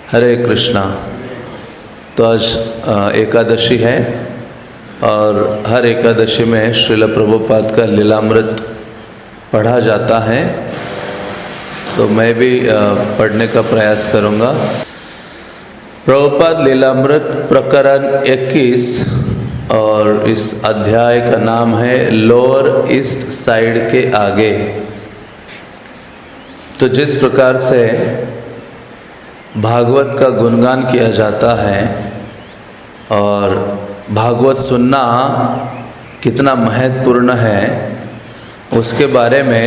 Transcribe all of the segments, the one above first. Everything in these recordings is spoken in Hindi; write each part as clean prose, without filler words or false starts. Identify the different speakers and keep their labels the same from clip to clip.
Speaker 1: हरे कृष्णा। तो आज एकादशी है और हर एकादशी में श्रील प्रभुपाद का लीलामृत पढ़ा जाता है, तो मैं भी पढ़ने का प्रयास करूँगा। प्रभुपाद लीलामृत प्रकरण 21 और इस अध्याय का नाम है लोअर ईस्ट साइड के आगे। तो जिस प्रकार से भागवत का गुणगान किया जाता है और भागवत सुनना कितना महत्वपूर्ण है, उसके बारे में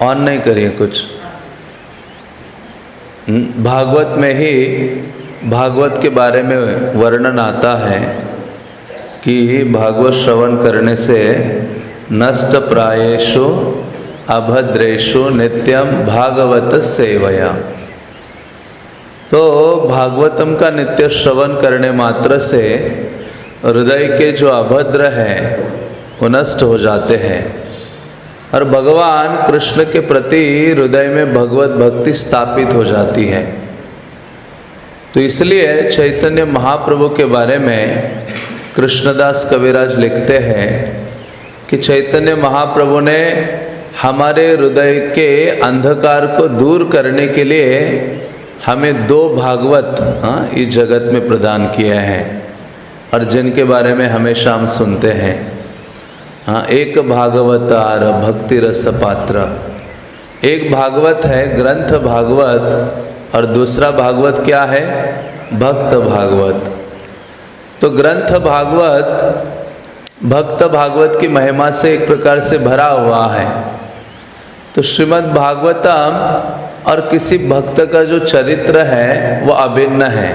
Speaker 1: ऑन नहीं करिए कुछ। भागवत में ही भागवत के बारे में वर्णन आता है कि भागवत श्रवण करने से नष्ट प्रायेषु अभद्रेषु नित्यम भागवत सेवया। तो भागवतम का नित्य श्रवण करने मात्र से हृदय के जो अभद्र हैं वो नष्ट हो जाते हैं और भगवान कृष्ण के प्रति हृदय में भगवत भक्ति स्थापित हो जाती है। तो इसलिए चैतन्य महाप्रभु के बारे में कृष्णदास कविराज लिखते हैं कि चैतन्य महाप्रभु ने हमारे हृदय के अंधकार को दूर करने के लिए हमें 2 भागवत इस जगत में प्रदान किए हैं और जिनके बारे में हमेशा हम सुनते हैं। एक भागवतार भक्ति रस पात्र। एक भागवत है ग्रंथ भागवत और दूसरा भागवत क्या है? भक्त भागवत। तो ग्रंथ भागवत भक्त भागवत की महिमा से एक प्रकार से भरा हुआ है। तो श्रीमद् भागवतम और किसी भक्त का जो चरित्र है वो अभिन्न है।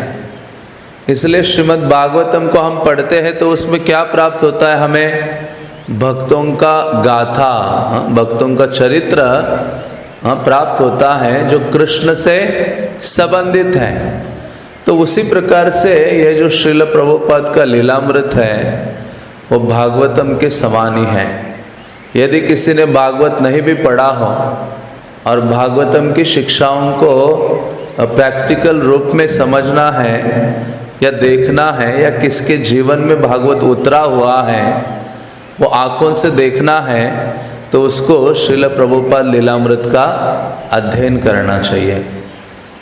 Speaker 1: इसलिए श्रीमद् भागवतम को हम पढ़ते हैं तो उसमें क्या प्राप्त होता है हमें? भक्तों का गाथा, भक्तों का चरित्र प्राप्त होता है जो कृष्ण से संबंधित है। तो उसी प्रकार से यह जो श्रील प्रभुपाद का लीलामृत है वो भागवतम के समान ही है। यदि किसी ने भागवत नहीं भी पढ़ा हो और भागवतम की शिक्षाओं को प्रैक्टिकल रूप में समझना है या देखना है या किसके जीवन में भागवत उतरा हुआ है वो आँखों से देखना है, तो उसको श्रील प्रभुपाद लीलामृत का अध्ययन करना चाहिए।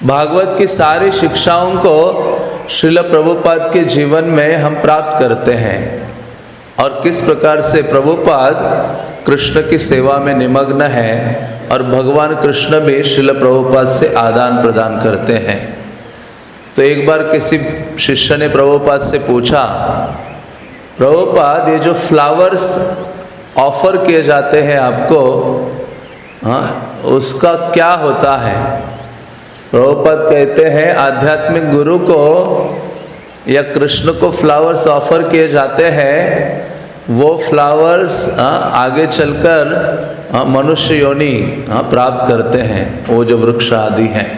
Speaker 1: भागवत की सारी शिक्षाओं को श्रील प्रभुपाद के जीवन में हम प्राप्त करते हैं और किस प्रकार से प्रभुपाद कृष्ण की सेवा में निमग्न है और भगवान कृष्ण भी श्रील प्रभुपाद से आदान प्रदान करते हैं। तो एक बार किसी शिष्य ने प्रभुपाद से पूछा, प्रभुपाद ये जो फ्लावर्स ऑफर किए जाते हैं आपको, उसका क्या होता है? प्रभुपाद कहते हैं आध्यात्मिक गुरु को या कृष्ण को फ्लावर्स ऑफर किए जाते हैं, वो फ्लावर्स आगे चलकर मनुष्य योनि प्राप्त करते हैं, वो जो वृक्ष आदि हैं।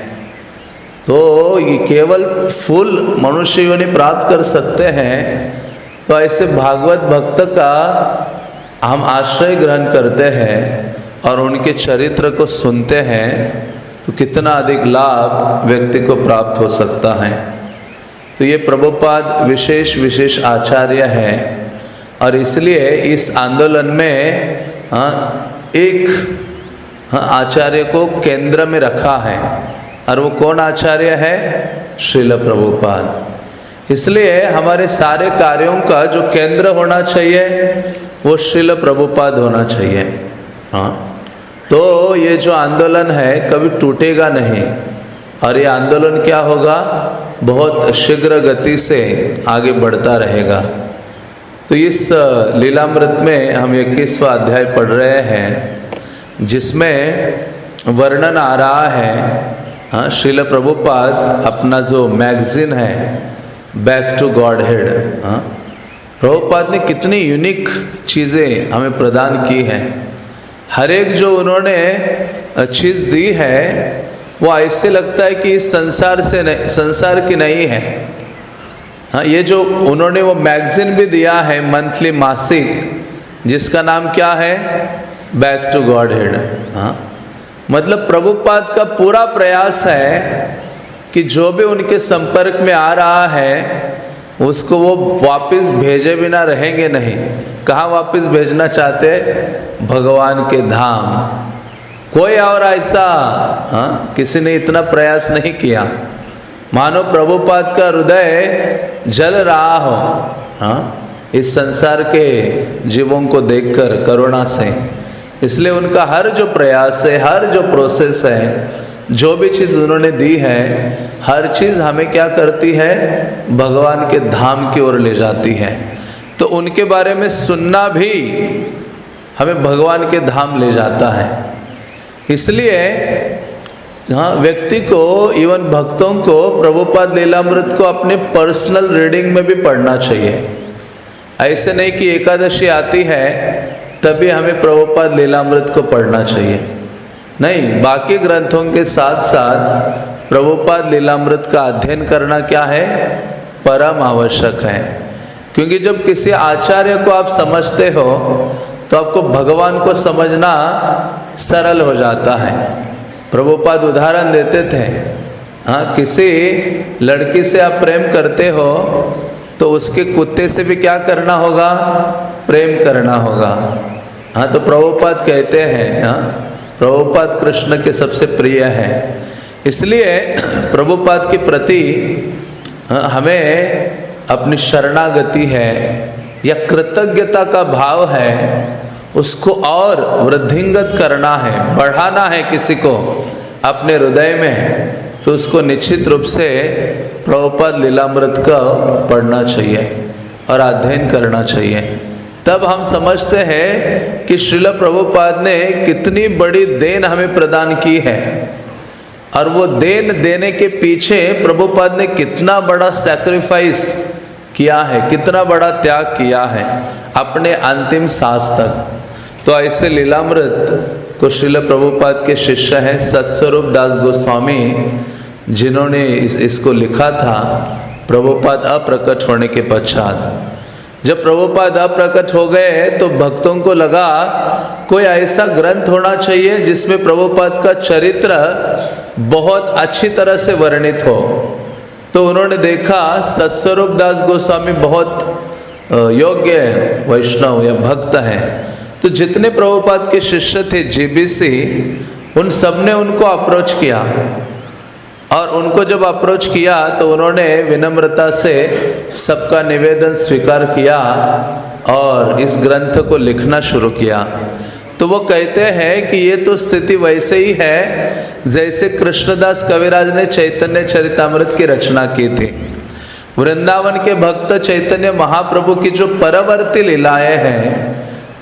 Speaker 1: तो ये केवल फूल मनुष्य योनि प्राप्त कर सकते हैं। तो ऐसे भागवत भक्त का हम आश्रय ग्रहण करते हैं और उनके चरित्र को सुनते हैं तो कितना अधिक लाभ व्यक्ति को प्राप्त हो सकता है। तो ये प्रभुपाद विशेष आचार्य है और इसलिए इस आंदोलन में एक आचार्य को केंद्र में रखा है और वो कौन आचार्य है? श्रील प्रभुपाद। इसलिए हमारे सारे कार्यों का जो केंद्र होना चाहिए वो श्रील प्रभुपाद होना चाहिए। तो ये जो आंदोलन है कभी टूटेगा नहीं और ये आंदोलन क्या होगा? बहुत शीघ्र गति से आगे बढ़ता रहेगा। तो इस लीलामृत में हम 21वां अध्याय पढ़ रहे हैं जिसमें वर्णन आ रहा है श्रील प्रभुपाद अपना जो मैगजीन है back to Godhead, Prabhupada ने कितनी यूनिक चीज़ें हमें प्रदान की हैं। हर एक जो उन्होंने चीज़ दी है वो ऐसे लगता है कि इस संसार की नहीं है। ये जो उन्होंने वो मैगजीन भी दिया है मंथली मासिक, जिसका नाम क्या है? Back to Godhead. मतलब प्रभुपाद का पूरा प्रयास है कि जो भी उनके संपर्क में आ रहा है उसको वो वापस भेजे बिना रहेंगे नहीं। कहाँ वापस भेजना चाहते? भगवान के धाम। कोई और ऐसा किसी ने इतना प्रयास नहीं किया। मानो प्रभुपाद का हृदय जल रहा हो इस संसार के जीवों को देखकर करुणा से। इसलिए उनका हर जो प्रयास है, हर जो प्रोसेस है, जो भी चीज़ उन्होंने दी है, हर चीज़ हमें क्या करती है? भगवान के धाम की ओर ले जाती है। तो उनके बारे में सुनना भी हमें भगवान के धाम ले जाता है। इसलिए व्यक्ति को, इवन भक्तों को प्रभुपाद लीलामृत को अपने पर्सनल रीडिंग में भी पढ़ना चाहिए। ऐसे नहीं कि एकादशी आती है तभी हमें प्रभुपाद लीलामृत को पढ़ना चाहिए। नहीं, बाकी ग्रंथों के साथ साथ प्रभुपाद लीलामृत का अध्ययन करना क्या है? परम आवश्यक है। क्योंकि जब किसी आचार्य को आप समझते हो तो आपको भगवान को समझना सरल हो जाता है। प्रभुपाद उदाहरण देते थे, किसी लड़की से आप प्रेम करते हो तो उसके कुत्ते से भी क्या करना होगा? प्रेम करना होगा। तो प्रभुपाद कहते हैं, प्रभुपाद कृष्ण के सबसे प्रिय है। इसलिए प्रभुपाद के प्रति हमें अपनी शरणागति है या कृतज्ञता का भाव है, उसको और वृद्धिंगत करना है, बढ़ाना है किसी को अपने हृदय में, तो उसको निश्चित रूप से प्रभुपाद लीलामृत का पढ़ना चाहिए और अध्ययन करना चाहिए। तब हम समझते हैं कि श्रील प्रभुपाद ने कितनी बड़ी देन हमें प्रदान की है और वो देन देने के पीछे प्रभुपाद ने कितना बड़ा सैक्रिफाइस किया है, कितना बड़ा त्याग किया है अपने अंतिम सांस तक। तो ऐसे लीलामृत को श्रील प्रभुपाद के शिष्य हैं सत्स्वरूप दास गोस्वामी, जिन्होंने इसको लिखा था प्रभुपाद अप्रकट होने के पश्चात। जब प्रभुपाद अप्रकट हो गए तो भक्तों को लगा कोई ऐसा ग्रंथ होना चाहिए जिसमें प्रभुपाद का चरित्र बहुत अच्छी तरह से वर्णित हो। तो उन्होंने देखा सत्स्वरूप दास गोस्वामी बहुत योग्य वैष्णव या भक्त हैं। तो जितने प्रभुपाद के शिष्य थे जीबीसी, उन सब ने उनको अप्रोच किया और उनको जब अप्रोच किया तो उन्होंने विनम्रता से सबका निवेदन स्वीकार किया और इस ग्रंथ को लिखना शुरू किया। तो वो कहते हैं कि ये तो स्थिति वैसे ही है जैसे कृष्णदास कविराज ने चैतन्य चरितामृत की रचना की थी। वृंदावन के भक्त चैतन्य महाप्रभु की जो परवर्ती लीलाएं हैं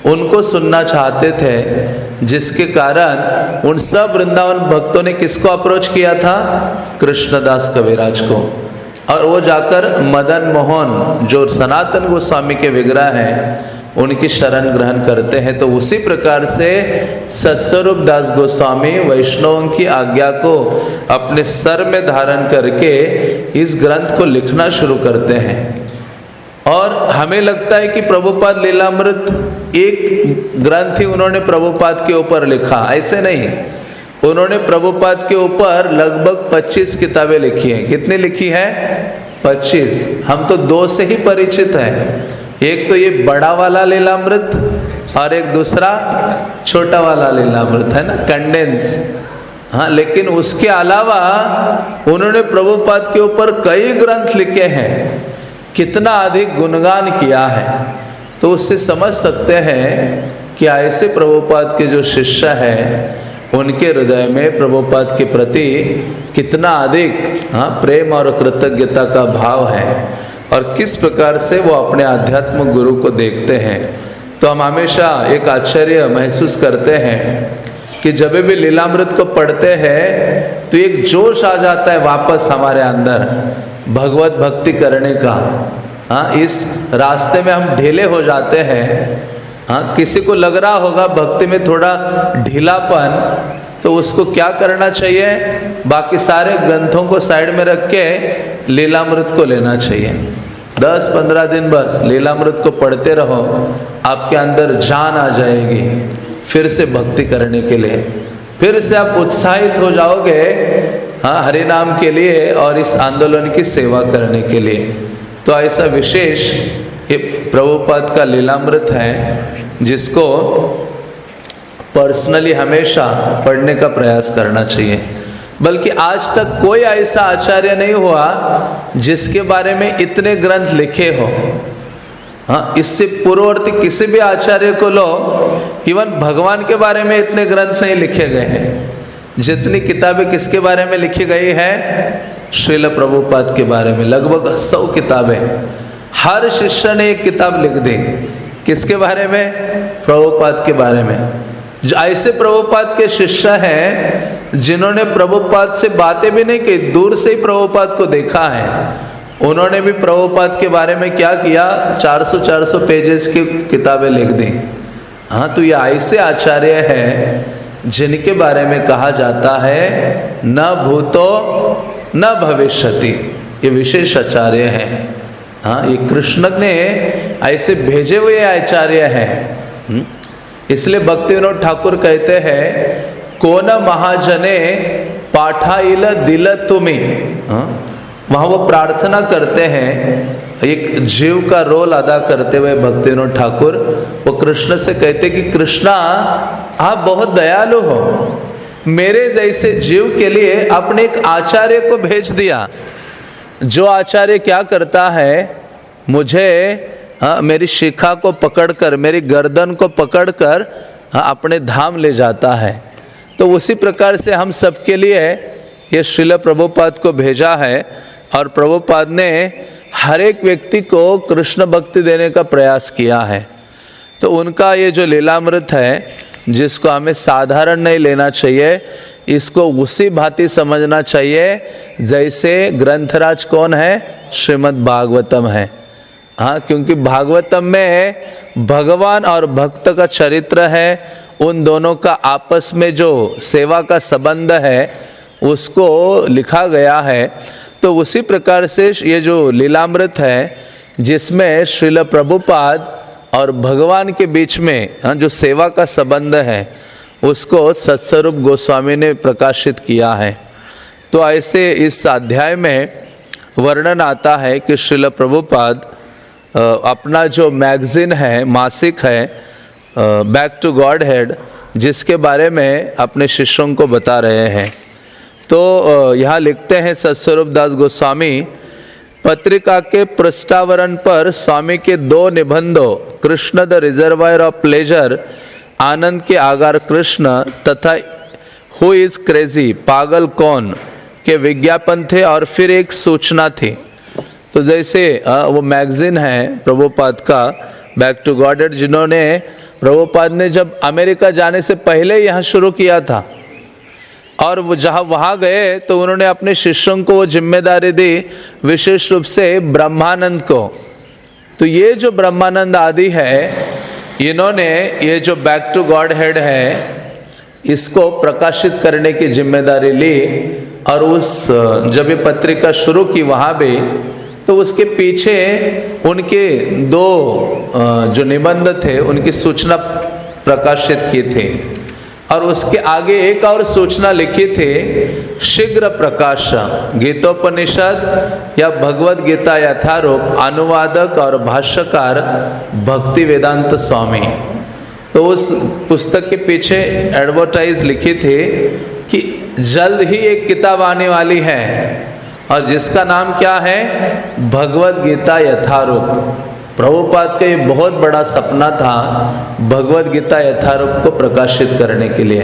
Speaker 1: उनको सुनना चाहते थे, जिसके कारण उन सब वृंदावन भक्तों ने किसको अप्रोच किया था? कृष्णदास कविराज को। और वो जाकर मदन मोहन जो सनातन गोस्वामी के विग्रह हैं उनकी शरण ग्रहण करते हैं। तो उसी प्रकार से सत्स्वरूप दास गोस्वामी वैष्णवों की आज्ञा को अपने सर में धारण करके इस ग्रंथ को लिखना शुरू करते हैं। और हमें लगता है कि प्रभुपाद लीलामृत एक ग्रंथ ही उन्होंने प्रभुपाद के ऊपर लिखा, ऐसे नहीं। उन्होंने प्रभुपाद के ऊपर लगभग 25 किताबें लिखी हैं। कितनी लिखी है? 25। हम तो 2 से ही परिचित हैं। एक तो ये बड़ा वाला लीलामृत और एक दूसरा छोटा वाला लीलामृत है ना, कंडेंस। लेकिन उसके अलावा उन्होंने प्रभुपाद के ऊपर कई ग्रंथ लिखे हैं, कितना अधिक गुणगान किया है। तो उससे समझ सकते हैं कि ऐसे प्रभुपाद के जो शिष्य हैं उनके हृदय में प्रभुपाद के प्रति कितना अधिक प्रेम और कृतज्ञता का भाव है और किस प्रकार से वो अपने आध्यात्मिक गुरु को देखते हैं। तो हम हमेशा एक आश्चर्य महसूस करते हैं कि जब भी लीलामृत को पढ़ते हैं तो एक जोश आ जाता है वापस हमारे अंदर भगवत भक्ति करने का। इस रास्ते में हम ढीले हो जाते हैं। किसी को लग रहा होगा भक्ति में थोड़ा ढीलापन, तो उसको क्या करना चाहिए? बाकी सारे ग्रंथों को साइड में रख के लीलामृत को लेना चाहिए। 10-15 दिन बस लीलामृत को पढ़ते रहो, आपके अंदर जान आ जाएगी फिर से भक्ति करने के लिए। फिर से आप उत्साहित हो जाओगे हाँ हरि नाम के लिए और इस आंदोलन की सेवा करने के लिए। तो ऐसा विशेष ये प्रभुपाद का लीलामृत है जिसको पर्सनली हमेशा पढ़ने का प्रयास करना चाहिए। बल्कि आज तक कोई ऐसा आचार्य नहीं हुआ जिसके बारे में इतने ग्रंथ लिखे हो। हाँ, इससे पूर्ववर्ती किसी भी आचार्य को लो, इवन भगवान के बारे में इतने ग्रंथ नहीं लिखे गए हैं जितनी किताबें किसके बारे में लिखी गई है, श्रील प्रभुपाद के बारे में। लगभग 100 किताबें, हर शिष्य ने एक किताब लिख दी किसके बारे में, प्रभुपाद के बारे में। जो ऐसे प्रभुपाद के शिष्य हैं जिन्होंने प्रभुपाद से बातें भी नहीं की, दूर से ही प्रभुपाद को देखा है, उन्होंने भी प्रभुपाद के बारे में क्या किया, 400 पेजेस की किताबें लिख दी। हाँ, तो ये ऐसे आचार्य हैं जिनके बारे में कहा जाता है न भूतो न भविष्यति, ये विशेष आचार्य हैं। हाँ, ये कृष्ण ने ऐसे भेजे हुए आचार्य हैं। इसलिए भक्ति विनोद ठाकुर कहते हैं कोन महाजने पाठाइल दिल तुम्हें। वहाँ वो प्रार्थना करते हैं, एक जीव का रोल अदा करते हुए भक्ति विनोद ठाकुर वो कृष्ण से कहते कि कृष्णा आप बहुत दयालु हो, मेरे जैसे जीव के लिए आपने एक आचार्य को भेज दिया। जो आचार्य क्या करता है, मुझे मेरी शिखा को पकड़कर, मेरी गर्दन को पकड़कर अपने धाम ले जाता है। तो उसी प्रकार से हम सबके लिए ये श्रील प्रभुपाद को भेजा है और प्रभुपाद ने हर एक व्यक्ति को कृष्ण भक्ति देने का प्रयास किया है। तो उनका ये जो लीलामृत है जिसको हमें साधारण नहीं लेना चाहिए, इसको उसी भांति समझना चाहिए जैसे ग्रंथराज कौन है, श्रीमद् भागवतम है। हाँ, क्योंकि भागवतम में भगवान और भक्त का चरित्र है, उन दोनों का आपस में जो सेवा का संबंध है उसको लिखा गया है। तो उसी प्रकार से ये जो लीलामृत है जिसमें श्रील प्रभुपाद और भगवान के बीच में जो सेवा का संबंध है उसको सत्स्वरूप गोस्वामी ने प्रकाशित किया है। तो ऐसे इस अध्याय में वर्णन आता है कि श्रील प्रभुपाद अपना जो मैगजीन है, मासिक है बैक टू गॉड हेड, जिसके बारे में अपने शिष्यों को बता रहे हैं। तो यहाँ लिखते हैं सत्स्वरूप दास गोस्वामी, पत्रिका के पृष्ठावरण पर स्वामी के 2 निबंधों Krishna the reservoir of pleasure, आनंद के आगार कृष्ण तथा हु इज क्रेजी, पागल कौन के विज्ञापन थे और फिर एक सूचना थी। तो जैसे वो मैगजीन है प्रभुपाद का बैक टू गॉड हेड, जिन्होंने प्रभुपाद ने जब अमेरिका जाने से पहले यहाँ शुरू किया था और वो जहाँ वहाँ गए तो उन्होंने अपने शिष्यों को वो जिम्मेदारी दी, विशेष रूप से ब्रह्मानंद को। तो ये जो ब्रह्मानंद आदि है, इन्होंने ये जो बैक टू गॉड हेड है इसको प्रकाशित करने की जिम्मेदारी ली। और उस जब ये पत्रिका शुरू की वहाँ भी, तो उसके पीछे उनके 2 जो निबंध थे उनकी सूचना प्रकाशित की थी और उसके आगे एक और सूचना लिखी थी, शीघ्र प्रकाश गीतोपनिषद या भगवद गीता यथारूप, अनुवादक और भाष्यकार भक्ति वेदांत स्वामी। तो उस पुस्तक के पीछे एडवर्टाइज लिखी थी कि जल्द ही एक किताब आने वाली है और जिसका नाम क्या है, भगवद गीता यथारूप। प्रभुपाद का ये बहुत बड़ा सपना था भगवद गीता यथारूप को प्रकाशित करने के लिए।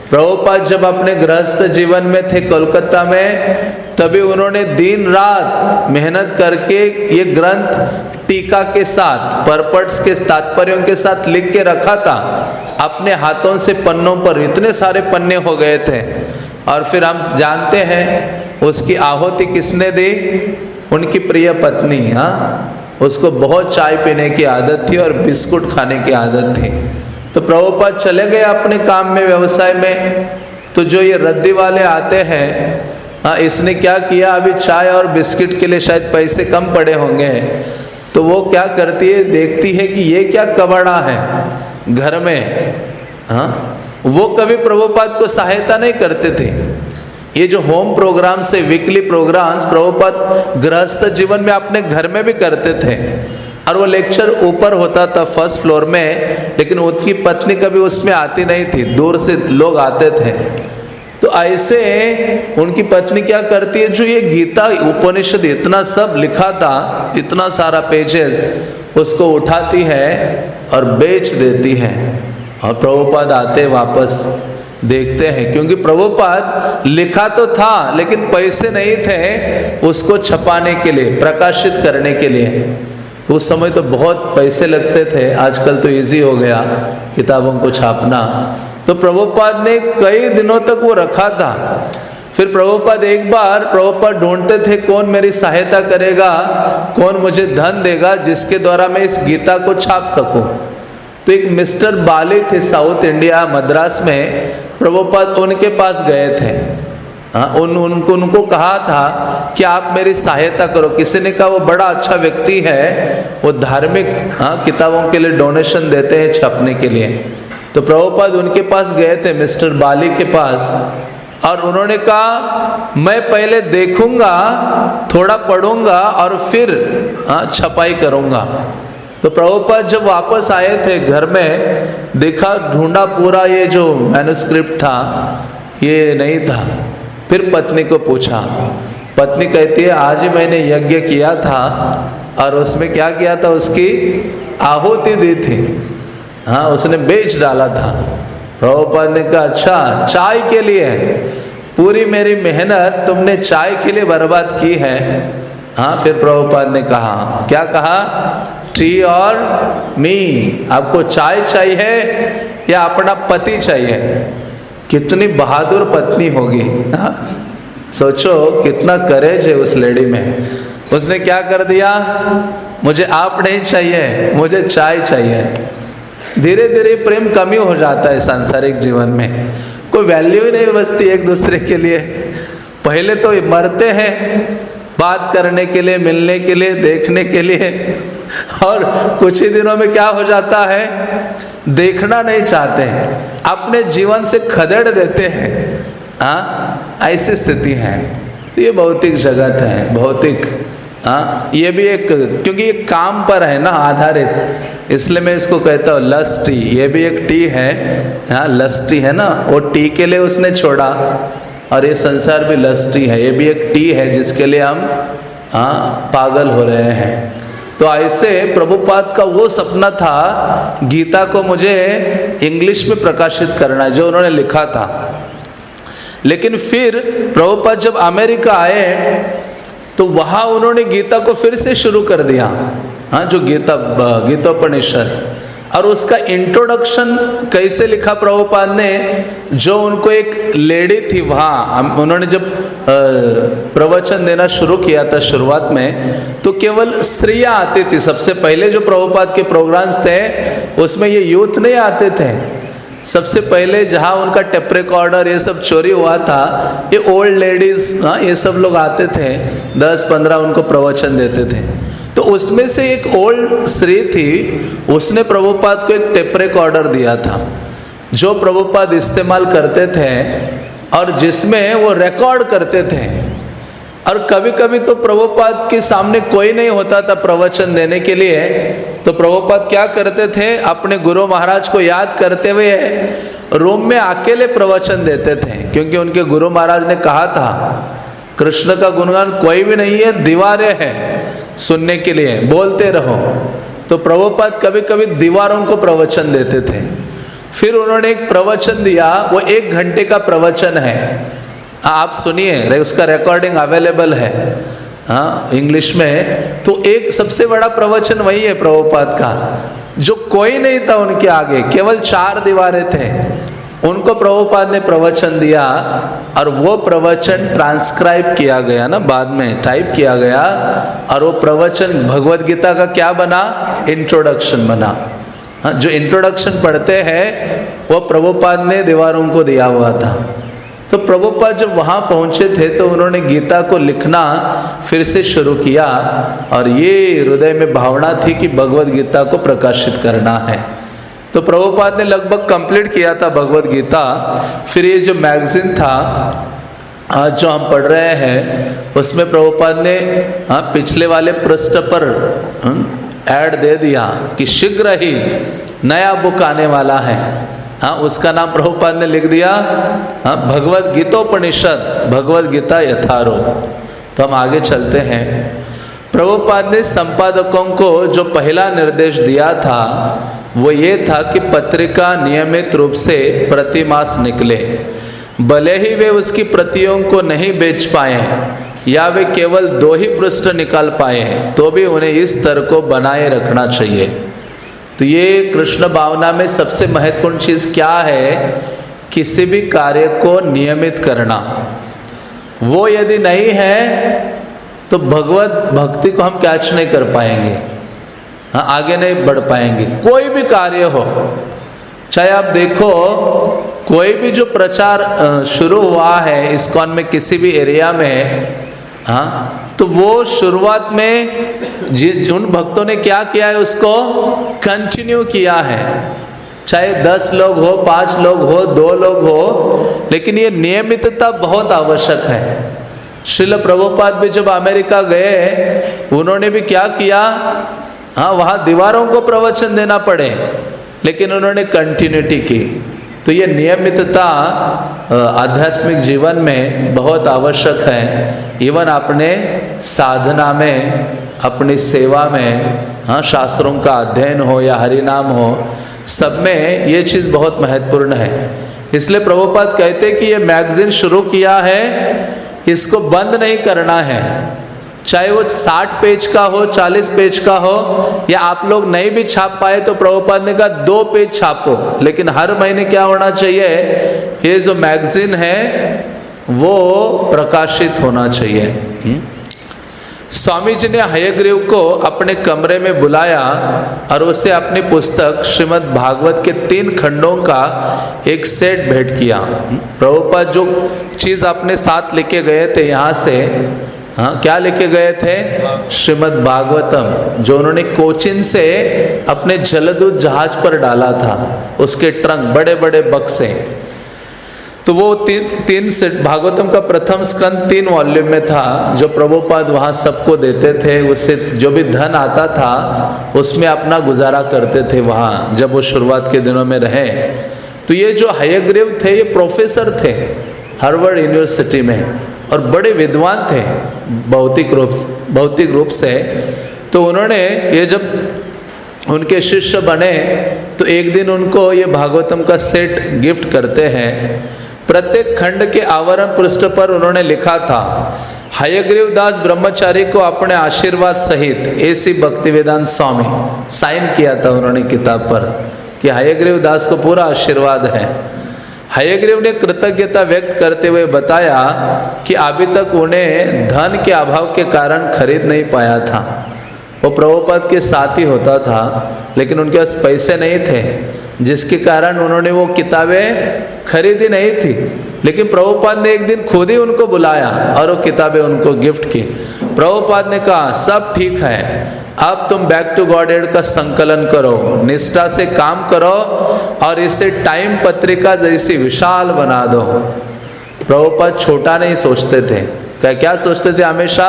Speaker 1: प्रभुपाद जब अपने गृहस्थ जीवन में थे कोलकाता में, तभी उन्होंने दिन रात मेहनत करके ये ग्रंथ टीका के साथ, परपट्स के तात्पर्यों के साथ लिख के रखा था अपने हाथों से। पन्नों पर इतने सारे पन्ने हो गए थे। और फिर हम जानते हैं उसकी आहुति किसने दी, उनकी प्रिय पत्नी। हाँ, उसको बहुत चाय पीने की आदत थी और बिस्कुट खाने की आदत थी। तो प्रभुपाद चले गए अपने काम में, व्यवसाय में। तो जो ये रद्दी वाले आते हैं, हाँ, इसने क्या किया, अभी चाय और बिस्किट के लिए शायद पैसे कम पड़े होंगे, तो वो क्या करती है, देखती है कि ये क्या कबाड़ा है घर में, हाँ, वो कभी प्रभुपाद को सहायता नहीं करते थे। ये जो होम प्रोग्राम से वीकली प्रोग्राम्स प्रभुपाद गृहस्थ जीवन में अपने घर में भी करते थे, और वो लेक्चर ऊपर होता था फर्स्ट फ्लोर में, लेकिन उनकी पत्नी कभी उसमें आती नहीं थी, दूर से लोग आते थे। तो ऐसे उनकी पत्नी क्या करती है, जो ये गीता उपनिषद इतना सब लिखा था, इतना सारा पेजेस, उसको उठाती है और बेच देती है, और प्रभुपाद आते वापस देखते हैं, क्योंकि प्रभुपाद लिखा तो था लेकिन पैसे नहीं थे उसको छपाने के लिए, प्रकाशित करने के लिए। तो उस समय तो बहुत पैसे लगते थे, आजकल तो इजी हो गया किताबों को छापना। तो प्रभुपाद ने कई दिनों तक वो रखा था। फिर प्रभुपाद एक बार प्रभुपाद ढूंढते थे कौन मेरी सहायता करेगा, कौन मुझे धन देगा जिसके द्वारा मैं इस गीता को छाप सकूं। तो एक मिस्टर बाली थे साउथ इंडिया मद्रास में, प्रभुपाद उनके पास गए थे। हाँ, उनको कहा था कि आप मेरी सहायता करो। किसी ने कहा वो बड़ा अच्छा व्यक्ति है, वो धार्मिक किताबों के लिए डोनेशन देते हैं छपने के लिए। तो प्रभुपाद उनके पास गए थे, मिस्टर बाली के पास, और उन्होंने कहा मैं पहले देखूंगा, थोड़ा पढ़ूंगा और फिर छपाई करूंगा। तो प्रभुपाद जब वापस आए थे घर में, देखा ढूंढा पूरा, ये जो मैन्युस्क्रिप्ट था ये नहीं था। फिर पत्नी को पूछा, पत्नी कहती है आज ही मैंने यज्ञ किया था और उसमें क्या किया था, उसकी आहुति दी थी। हाँ, उसने बेच डाला था। प्रभुपाद ने कहा अच्छा, चाय के लिए पूरी मेरी मेहनत तुमने चाय के लिए बर्बाद की है। हाँ, फिर प्रभुपाद ने कहा, क्या कहा, टी और मी, आपको चाय चाहिए या अपना पति चाहिए? कितनी बहादुर पत्नी होगी। हाँ? सोचो कितना करेज है उस लेडी में। उसने क्या कर दिया, मुझे आप नहीं चाहिए, मुझे चाय चाहिए। धीरे धीरे प्रेम कमी हो जाता है सांसारिक जीवन में, कोई वैल्यू ही नहीं बचती एक दूसरे के लिए। पहले तो मरते हैं बात करने के लिए, मिलने के लिए, देखने के लिए, और कुछ ही दिनों में क्या हो जाता है, देखना नहीं चाहते हैं, अपने जीवन से खदेड़ देते हैं। हाँ, ऐसी स्थिति है। तो ये भौतिक जगत है, भौतिक। हाँ, ये भी एक, क्योंकि ये काम पर है ना आधारित, इसलिए मैं इसको कहता हूँ लस्ट टी। ये भी एक टी है। हाँ, लस्ट टी है ना, वो टी के लिए उसने छोड़ा, और ये संसार भी लस्टी है, ये भी एक टी है जिसके लिए हम पागल हो रहे हैं। तो ऐसे प्रभुपाद का वो सपना था, गीता को मुझे इंग्लिश में प्रकाशित करना है, जो उन्होंने लिखा था। लेकिन फिर प्रभुपाद जब अमेरिका आए तो वहाँ उन्होंने गीता को फिर से शुरू कर दिया। हाँ, जो गीतोपनिषद, और उसका इंट्रोडक्शन कैसे लिखा प्रभुपाद ने, जो उनको एक लेडी थी वहाँ, उन्होंने जब प्रवचन देना शुरू किया था शुरुआत में, तो केवल स्त्रियाँ आती थी। सबसे पहले जो प्रभुपाद के प्रोग्राम्स थे उसमें ये यूथ नहीं आते थे। सबसे पहले जहाँ उनका टेप रिकॉर्डर ये सब चोरी हुआ था, ये ओल्ड लेडीज, ये सब लोग आते थे, 10-15 उनको प्रवचन देते थे। तो उसमें से एक ओल्ड स्त्री थी, उसने प्रभुपाद को एक टेप रिकॉर्डर दिया था, जो प्रभुपाद इस्तेमाल करते थे और जिसमें वो रिकॉर्ड करते थे। और कभी कभी तो प्रभुपाद के सामने कोई नहीं होता था प्रवचन देने के लिए, तो प्रभुपाद क्या करते थे, अपने गुरु महाराज को याद करते हुए रूम में अकेले प्रवचन देते थे, क्योंकि उनके गुरु महाराज ने कहा था कृष्ण का गुणगान कोई भी नहीं है, दीवारें हैं सुनने के लिए, बोलते रहो। तो प्रभुपाद कभी कभी दीवारों को प्रवचन देते थे। फिर उन्होंने एक प्रवचन दिया, वो 1 घंटे का प्रवचन है, आप सुनिए, उसका रिकॉर्डिंग अवेलेबल है हाँ इंग्लिश में। तो एक सबसे बड़ा प्रवचन वही है प्रभुपाद का, जो कोई नहीं था उनके आगे, केवल 4 दीवारें थे, उनको प्रभुपाद ने प्रवचन दिया। और वो प्रवचन ट्रांसक्राइब किया गया ना, बाद में टाइप किया गया, और वो प्रवचन भगवद गीता का क्या बना, इंट्रोडक्शन बना। हाँ, जो इंट्रोडक्शन पढ़ते हैं वो प्रभुपाद ने दीवारों को दिया हुआ था। तो प्रभुपाद जब वहाँ पहुँचे थे तो उन्होंने गीता को लिखना फिर से शुरू किया, और ये हृदय में भावना थी कि भगवद गीता को प्रकाशित करना है। तो तो प्रभुपाद ने लगभग कंप्लीट किया था भगवत गीता। फिर ये जो मैगजीन था आज जो हम पढ़ रहे हैं उसमें प्रभुपाद ने पिछले वाले पृष्ठ पर ऐड दे दिया कि शीघ्र ही नया बुक आने वाला है। उसका नाम प्रभुपाद ने लिख दिया भगवत गीतोपनिषद, भगवत गीता यथारूप। तो हम आगे चलते हैं। प्रभुपाद ने संपादकों को जो पहला निर्देश दिया था वो ये था कि पत्रिका नियमित रूप से प्रति मास निकले। भले ही वे उसकी प्रतियों को नहीं बेच पाए या वे केवल 2 ही पृष्ठ निकाल पाए तो भी उन्हें इस स्तर को बनाए रखना चाहिए। तो ये कृष्ण भावना में सबसे महत्वपूर्ण चीज़ क्या है? किसी भी कार्य को नियमित करना। वो यदि नहीं है तो भगवत भक्ति को हम कैच नहीं कर पाएंगे, आगे नहीं बढ़ पाएंगे। कोई भी कार्य हो, चाहे आप देखो कोई भी जो प्रचार शुरू हुआ है इस्कॉन में किसी भी एरिया में, तो वो शुरुआत में उन भक्तों ने क्या किया है उसको कंटिन्यू किया है। चाहे 10 लोग हो, 5 लोग हो, 2 लोग हो, लेकिन ये नियमितता बहुत आवश्यक है। श्रील प्रभुपाद भी जब अमेरिका गए उन्होंने भी क्या किया, वहाँ दीवारों को प्रवचन देना पड़े लेकिन उन्होंने कंटिन्यूटी की। तो ये नियमितता आध्यात्मिक जीवन में बहुत आवश्यक है। इवन अपने साधना में, अपनी सेवा में, शास्त्रों का अध्ययन हो या हरिनाम हो, सब में ये चीज़ बहुत महत्वपूर्ण है। इसलिए प्रभुपाद कहते कि ये मैगजीन शुरू किया है, इसको बंद नहीं करना है। चाहे वो 60 पेज का हो, 40 पेज का हो, या आप लोग नहीं भी छाप पाए तो प्रभुपाद ने कहा 2 पेज छापो, लेकिन हर महीने क्या होना चाहिए, ये जो मैगजीन है वो प्रकाशित होना चाहिए। स्वामी जी ने हयग्रीव को अपने कमरे में बुलाया और उसे अपनी पुस्तक श्रीमद् भागवत के 3 खंडों का एक सेट भेंट किया। प्रभुपाद जो चीज़ अपने साथ लेके गए थे यहाँ से, क्या लेके गए थे? श्रीमद् भागवतम, जो उन्होंने कोचिन से अपने जलदूत जहाज पर डाला था, उसके ट्रंक बड़े बड़े बक्से। तो वो तीन सेट भागवतम का प्रथम स्कंद 3 वॉल्यूम में था, जो प्रभुपाद वहाँ सबको देते थे। उससे जो भी धन आता था उसमें अपना गुजारा करते थे वहाँ, जब वो शुरुआत के दिनों में रहे। तो ये जो हयग्रीव थे ये प्रोफेसर थे हार्वर्ड यूनिवर्सिटी में और बड़े विद्वान थे भौतिक रूप से। तो उन्होंने ये जब उनके शिष्य बने तो एक दिन उनको ये भागवतम का सेट गिफ्ट करते हैं। प्रत्येक खंड के आवरण पृष्ठ पर उन्होंने लिखा था, हयग्रीव दास ब्रह्मचारी को अपने आशीर्वाद सहित ऐसी भक्तिवेदांत स्वामी, साइन किया था उन्होंने किताब पर कि हयग्रीव दास को पूरा आशीर्वाद है। हयग्रीव ने कृतज्ञता व्यक्त करते हुए बताया कि अभी तक उन्हें धन के अभाव के कारण खरीद नहीं पाया था। वो प्रभुपाद के साथ ही होता था लेकिन उनके पास पैसे नहीं थे, जिसके कारण उन्होंने वो किताबें खरीदी नहीं थी। लेकिन प्रभुपाद ने एक दिन खुद ही उनको बुलाया और वो किताबें उनको गिफ्ट की। प्रभुपाद ने कहा सब ठीक है, अब तुम बैक टू गॉडेड का संकलन करो, निष्ठा से काम करो और इसे टाइम पत्रिका जैसी विशाल बना दो। प्रभुपाद छोटा नहीं सोचते थे, क्या सोचते थे? हमेशा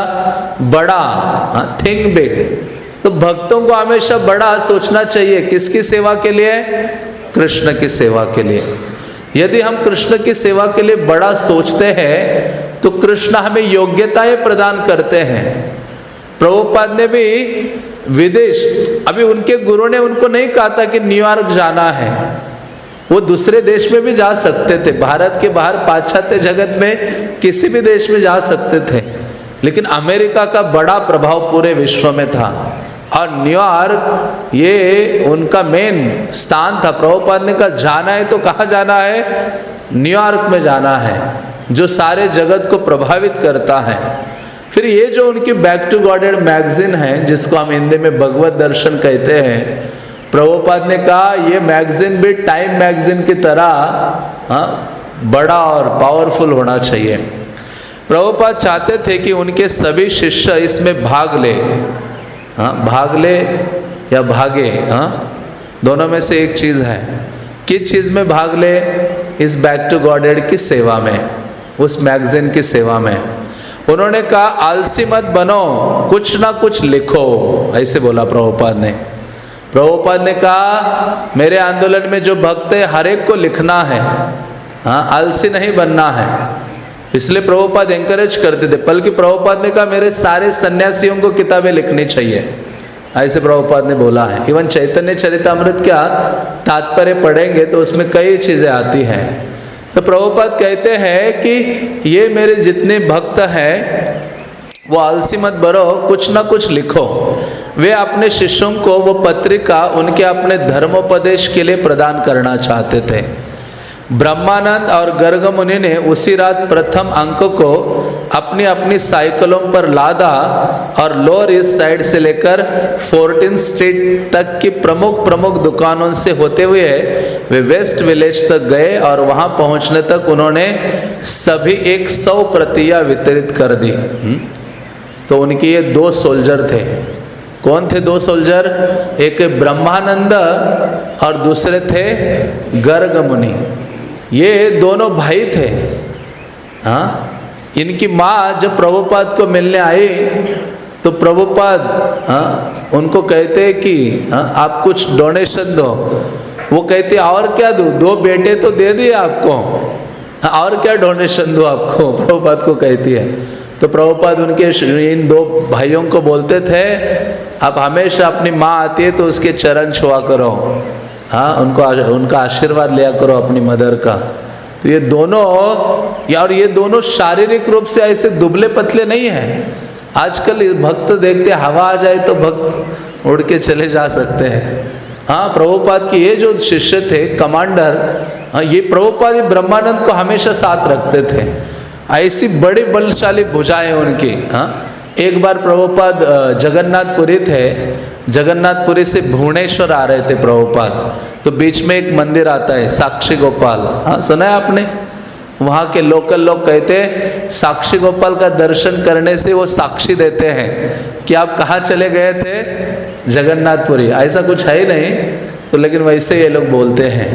Speaker 1: बड़ा, थिंक बिग। तो भक्तों को हमेशा बड़ा सोचना चाहिए। किसकी सेवा के लिए? कृष्ण की सेवा के लिए। यदि हम कृष्ण की सेवा के लिए बड़ा सोचते हैं तो कृष्ण हमें योग्यताएं प्रदान करते हैं। प्रभुपाद ने भी विदेश, अभी उनके गुरु ने उनको नहीं कहा था कि न्यूयॉर्क जाना है, वो दूसरे देश में भी जा सकते थे। भारत के बाहर पाश्चात्य जगत में किसी भी देश में जा सकते थे, लेकिन अमेरिका का बड़ा प्रभाव पूरे विश्व में था और न्यूयॉर्क ये उनका मेन स्थान था। प्रभुपाद ने कहा जाना है तो कहाँ जाना है? न्यूयॉर्क में जाना है, जो सारे जगत को प्रभावित करता है। फिर ये जो उनकी बैक टू गॉडेड मैगजीन है, जिसको हम हिंदी में भगवत दर्शन कहते हैं, प्रभुपाद ने कहा ये मैगजीन भी टाइम मैगजीन की तरह बड़ा और पावरफुल होना चाहिए। प्रभुपाद चाहते थे कि उनके सभी शिष्य इसमें भाग ले या भागे, दोनों में से एक चीज़ है। किस चीज़ में भाग ले? इस बैक टू गॉडहेड की सेवा में, उस मैगजीन की सेवा में। उन्होंने कहा आलसी मत बनो, कुछ ना कुछ लिखो, ऐसे बोला प्रभुपाद ने। प्रभुपाद ने कहा मेरे आंदोलन में जो भक्त है हर एक को लिखना है, हाँ, आलसी नहीं बनना है। इसलिए प्रभुपाद एंकरेज करते थे। बल्कि प्रभुपाद ने कहा मेरे सारे सन्यासियों को किताबें लिखनी चाहिए, ऐसे प्रभुपाद ने बोला है। इवन चैतन्य चरितामृत क्या तात्पर्य पढ़ेंगे तो उसमें कई चीजें आती हैं। तो प्रभुपाद कहते हैं कि ये मेरे जितने भक्त हैं वो आलसी मत बनो, कुछ ना कुछ लिखो। वे अपने शिष्यों को वो पत्रिका उनके अपने धर्मोपदेश के लिए प्रदान करना चाहते थे। ब्रह्मानंद और गर्ग मुनि ने उसी रात प्रथम अंक को अपनी अपनी साइकिलों पर लादा और लोअर ईस्ट साइड से लेकर 14th स्ट्रीट तक की प्रमुख प्रमुख दुकानों से होते हुए वे वेस्ट विलेज तक गए और वहां पहुंचने तक उन्होंने सभी 100 प्रतियां वितरित कर दी। तो उनके ये 2 सोल्जर थे। कौन थे 2 सोल्जर? एक ब्रह्मानंद और दूसरे थे गर्ग मुनि। ये दोनों भाई थे। हाँ, इनकी माँ जब प्रभुपाद को मिलने आई तो प्रभुपाद उनको कहते कि आप कुछ डोनेशन दो। वो कहते और क्या दूँ, 2 बेटे तो दे दिए आपको, और क्या डोनेशन दो आपको, प्रभुपाद को कहती है। तो प्रभुपाद उनके इन 2 भाइयों को बोलते थे आप हमेशा अपनी माँ आती है तो उसके चरण छुआ करो, हाँ, उनका आशीर्वाद लिया करो अपनी मदर का। तो ये दोनों और ये दोनों शारीरिक रूप से ऐसे दुबले पतले नहीं हैं। आजकल भक्त देखते हवा आ जाए तो भक्त उड़ के चले जा सकते हैं। हाँ, प्रभुपाद की ये जो शिष्य थे कमांडर, ये प्रभुपाद ये ब्रह्मानंद को हमेशा साथ रखते थे। ऐसी बड़ी बलशाली भुजाएं उनकी। हाँ, एक बार प्रभुपाद जगन्नाथपुरी थे, जगन्नाथपुरी से भुवनेश्वर आ रहे थे प्रभुपाद, तो बीच में एक मंदिर आता है साक्षी गोपाल, हाँ सुना है आपने? वहाँ के लोकल लोग कहते हैं साक्षी गोपाल का दर्शन करने से वो साक्षी देते हैं कि आप कहाँ चले गए थे, जगन्नाथपुरी। ऐसा कुछ है ही नहीं, तो लेकिन वैसे ये लोग बोलते हैं।